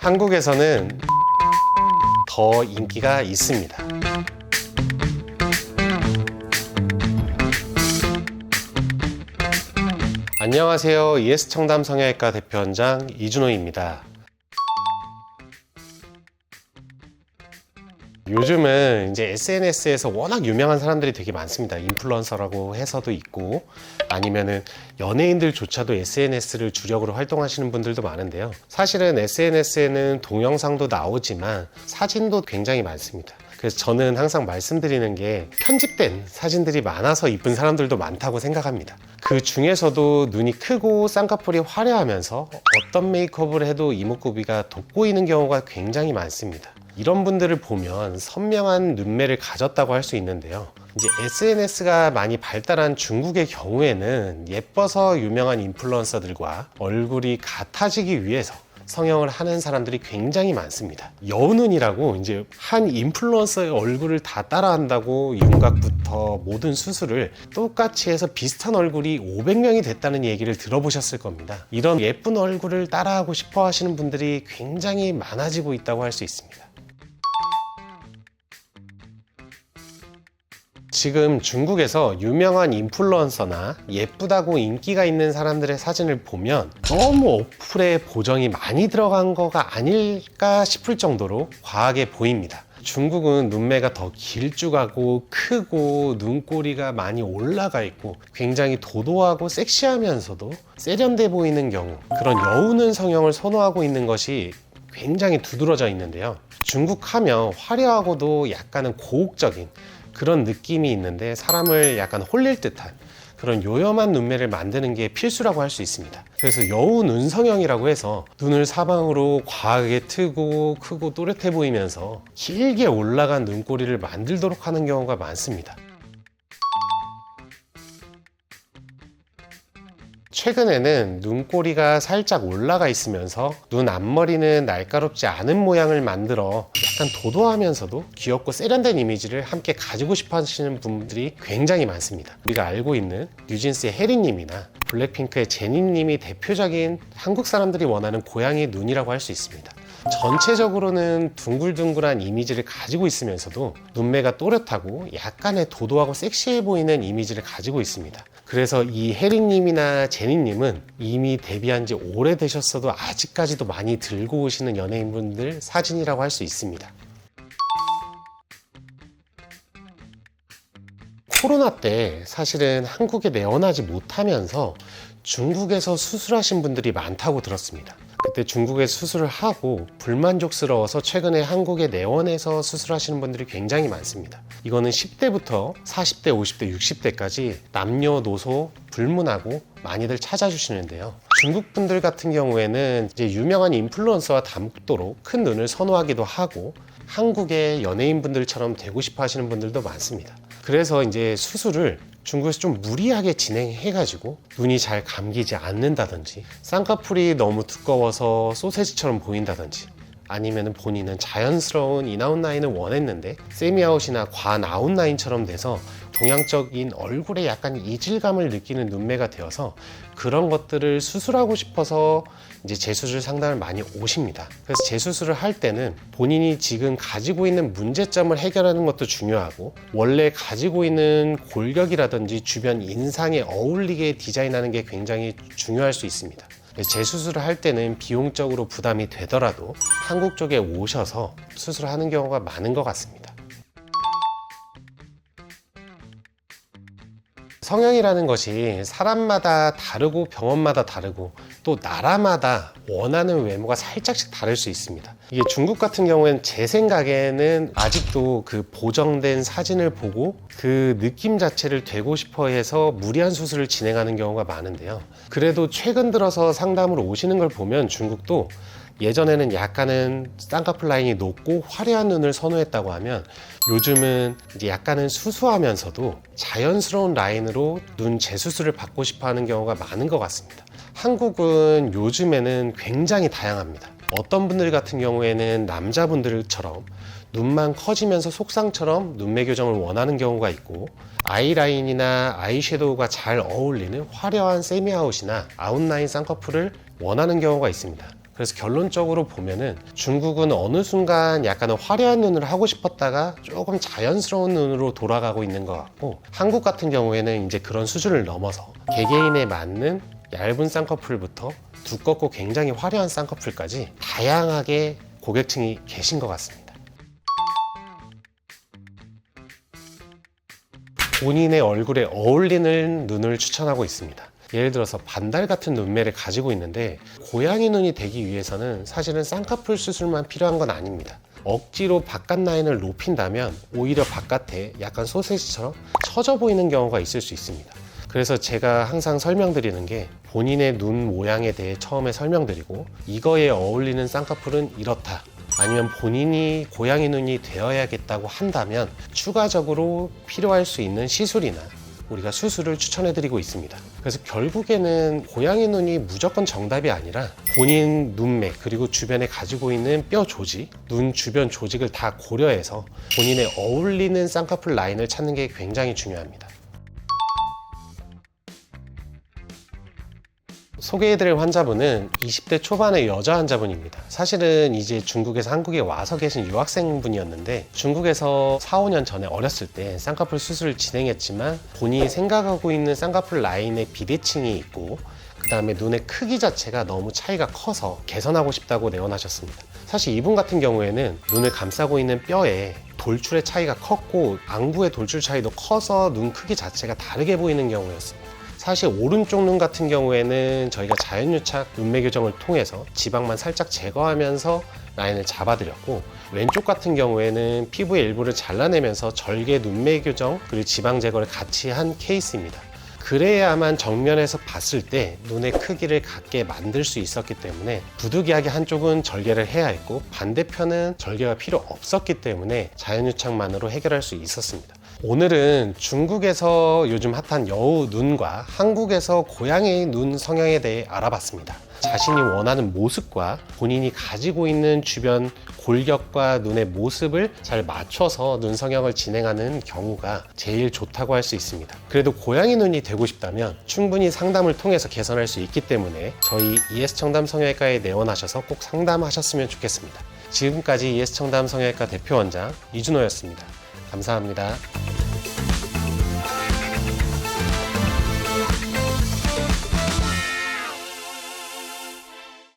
한국에서는 더 인기가 있습니다. 안녕하세요. ES청담 성형외과 대표원장 이준호입니다. 요즘은 이제 SNS에서 워낙 유명한 사람들이 되게 많습니다. 인플루언서라고 해서도 있고, 아니면은 연예인들조차도 SNS를 주력으로 활동하시는 분들도 많은데요. 사실은 SNS에는 동영상도 나오지만 사진도 굉장히 많습니다. 그래서 저는 항상 말씀드리는 게 편집된 사진들이 많아서 이쁜 사람들도 많다고 생각합니다. 그 중에서도 눈이 크고 쌍꺼풀이 화려하면서 어떤 메이크업을 해도 이목구비가 돋보이는 경우가 굉장히 많습니다. 이런 분들을 보면 선명한 눈매를 가졌다고 할 수 있는데요. 이제 SNS가 많이 발달한 중국의 경우에는 예뻐서 유명한 인플루언서들과 얼굴이 같아지기 위해서 성형을 하는 사람들이 굉장히 많습니다. 여우눈이라고 이제 한 인플루언서의 얼굴을 다 따라한다고 윤곽부터 모든 수술을 똑같이 해서 비슷한 얼굴이 500명이 됐다는 얘기를 들어보셨을 겁니다. 이런 예쁜 얼굴을 따라하고 싶어 하시는 분들이 굉장히 많아지고 있다고 할 수 있습니다. 지금 중국에서 유명한 인플루언서나 예쁘다고 인기가 있는 사람들의 사진을 보면 너무 어플에 보정이 많이 들어간 거가 아닐까 싶을 정도로 과하게 보입니다. 중국은 눈매가 더 길쭉하고 크고 눈꼬리가 많이 올라가 있고 굉장히 도도하고 섹시하면서도 세련돼 보이는 경우, 그런 여우눈 성형을 선호하고 있는 것이 굉장히 두드러져 있는데요. 중국 하면 화려하고도 약간은 고혹적인 그런 느낌이 있는데 사람을 약간 홀릴 듯한 그런 요염한 눈매를 만드는 게 필수라고 할 수 있습니다. 그래서 여우 눈 성형이라고 해서 눈을 사방으로 과하게 트고 크고 또렷해 보이면서 길게 올라간 눈꼬리를 만들도록 하는 경우가 많습니다. 최근에는 눈꼬리가 살짝 올라가 있으면서 눈 앞머리는 날카롭지 않은 모양을 만들어 약간 도도하면서도 귀엽고 세련된 이미지를 함께 가지고 싶어 하시는 분들이 굉장히 많습니다. 우리가 알고 있는 뉴진스의 혜리님이나 블랙핑크의 제니님이 대표적인 한국 사람들이 원하는 고양이 눈이라고 할 수 있습니다. 전체적으로는 둥글둥글한 이미지를 가지고 있으면서도 눈매가 또렷하고 약간의 도도하고 섹시해 보이는 이미지를 가지고 있습니다. 그래서 이 혜리님이나 제니님은 이미 데뷔한 지 오래되셨어도 아직까지도 많이 들고 오시는 연예인분들 사진이라고 할 수 있습니다. 코로나 때 사실은 한국에 내원하지 못하면서 중국에서 수술하신 분들이 많다고 들었습니다. 그때 중국에 수술을 하고 불만족스러워서 최근에 한국에 내원해서 수술하시는 분들이 굉장히 많습니다. 이거는 10대부터 40대, 50대, 60대까지 남녀노소 불문하고 많이들 찾아주시는데요. 중국 분들 같은 경우에는 이제 유명한 인플루언서와 닮도록 큰 눈을 선호하기도 하고 한국의 연예인분들처럼 되고 싶어 하시는 분들도 많습니다. 그래서 이제 수술을 중국에서 좀 무리하게 진행해가지고 눈이 잘 감기지 않는다든지 쌍꺼풀이 너무 두꺼워서 소세지처럼 보인다든지 아니면 본인은 자연스러운 인아웃라인을 원했는데 세미아웃이나 관아웃라인처럼 돼서 동양적인 얼굴에 약간 이질감을 느끼는 눈매가 되어서 그런 것들을 수술하고 싶어서 이제 재수술 상담을 많이 오십니다. 그래서 재수술을 할 때는 본인이 지금 가지고 있는 문제점을 해결하는 것도 중요하고 원래 가지고 있는 골격이라든지 주변 인상에 어울리게 디자인하는 게 굉장히 중요할 수 있습니다. 재수술을 할 때는 비용적으로 부담이 되더라도 한국 쪽에 오셔서 수술하는 경우가 많은 것 같습니다. 성형이라는 것이 사람마다 다르고 병원마다 다르고 또 나라마다 원하는 외모가 살짝씩 다를 수 있습니다. 이게 중국 같은 경우에는 제 생각에는 아직도 그 보정된 사진을 보고 그 느낌 자체를 되고 싶어 해서 무리한 수술을 진행하는 경우가 많은데요. 그래도 최근 들어서 상담으로 오시는 걸 보면 중국도 예전에는 약간은 쌍꺼풀 라인이 높고 화려한 눈을 선호했다고 하면 요즘은 이제 약간은 수수하면서도 자연스러운 라인으로 눈 재수술을 받고 싶어 하는 경우가 많은 것 같습니다. 한국은 요즘에는 굉장히 다양합니다. 어떤 분들 같은 경우에는 남자분들처럼 눈만 커지면서 속상처럼 눈매 교정을 원하는 경우가 있고 아이라인이나 아이섀도우가 잘 어울리는 화려한 세미아웃이나 아웃라인 쌍꺼풀을 원하는 경우가 있습니다. 그래서 결론적으로 보면은 중국은 어느 순간 약간은 화려한 눈을 하고 싶었다가 조금 자연스러운 눈으로 돌아가고 있는 것 같고, 한국 같은 경우에는 이제 그런 수준을 넘어서 개개인에 맞는 얇은 쌍꺼풀부터 두껍고 굉장히 화려한 쌍꺼풀까지 다양하게 고객층이 계신 것 같습니다. 본인의 얼굴에 어울리는 눈을 추천하고 있습니다. 예를 들어서 반달 같은 눈매를 가지고 있는데 고양이 눈이 되기 위해서는 사실은 쌍꺼풀 수술만 필요한 건 아닙니다. 억지로 바깥 라인을 높인다면 오히려 바깥에 약간 소세지처럼 처져 보이는 경우가 있을 수 있습니다. 그래서 제가 항상 설명드리는 게 본인의 눈 모양에 대해 처음에 설명드리고, 이거에 어울리는 쌍꺼풀은 이렇다, 아니면 본인이 고양이 눈이 되어야겠다고 한다면 추가적으로 필요할 수 있는 시술이나 우리가 수술을 추천해드리고 있습니다. 그래서 결국에는 고양이 눈이 무조건 정답이 아니라 본인 눈매 그리고 주변에 가지고 있는 뼈 조직, 눈 주변 조직을 다 고려해서 본인에 어울리는 쌍꺼풀 라인을 찾는 게 굉장히 중요합니다. 소개해드릴 환자분은 20대 초반의 여자 환자분입니다. 사실은 이제 중국에서 한국에 와서 계신 유학생분이었는데, 중국에서 4, 5년 전에 어렸을 때 쌍꺼풀 수술을 진행했지만 본인이 생각하고 있는 쌍꺼풀 라인에 비대칭이 있고, 그 다음에 눈의 크기 자체가 너무 차이가 커서 개선하고 싶다고 내원하셨습니다. 사실 이분 같은 경우에는 눈을 감싸고 있는 뼈에 돌출의 차이가 컸고 안구의 돌출 차이도 커서 눈 크기 자체가 다르게 보이는 경우였습니다. 사실 오른쪽 눈 같은 경우에는 저희가 자연유착 눈매 교정을 통해서 지방만 살짝 제거하면서 라인을 잡아드렸고, 왼쪽 같은 경우에는 피부의 일부를 잘라내면서 절개 눈매 교정 그리고 지방 제거를 같이 한 케이스입니다. 그래야만 정면에서 봤을 때 눈의 크기를 같게 만들 수 있었기 때문에 부득이하게 한쪽은 절개를 해야 했고 반대편은 절개가 필요 없었기 때문에 자연유착만으로 해결할 수 있었습니다. 오늘은 중국에서 요즘 핫한 여우 눈과 한국에서 고양이 눈 성향에 대해 알아봤습니다. 자신이 원하는 모습과 본인이 가지고 있는 주변 골격과 눈의 모습을 잘 맞춰서 눈 성형을 진행하는 경우가 제일 좋다고 할 수 있습니다. 그래도 고양이 눈이 되고 싶다면 충분히 상담을 통해서 개선할 수 있기 때문에 저희 ES청담 성형외과에 내원하셔서 꼭 상담하셨으면 좋겠습니다. 지금까지 ES청담 성형외과 대표 원장 이준호였습니다. 감사합니다.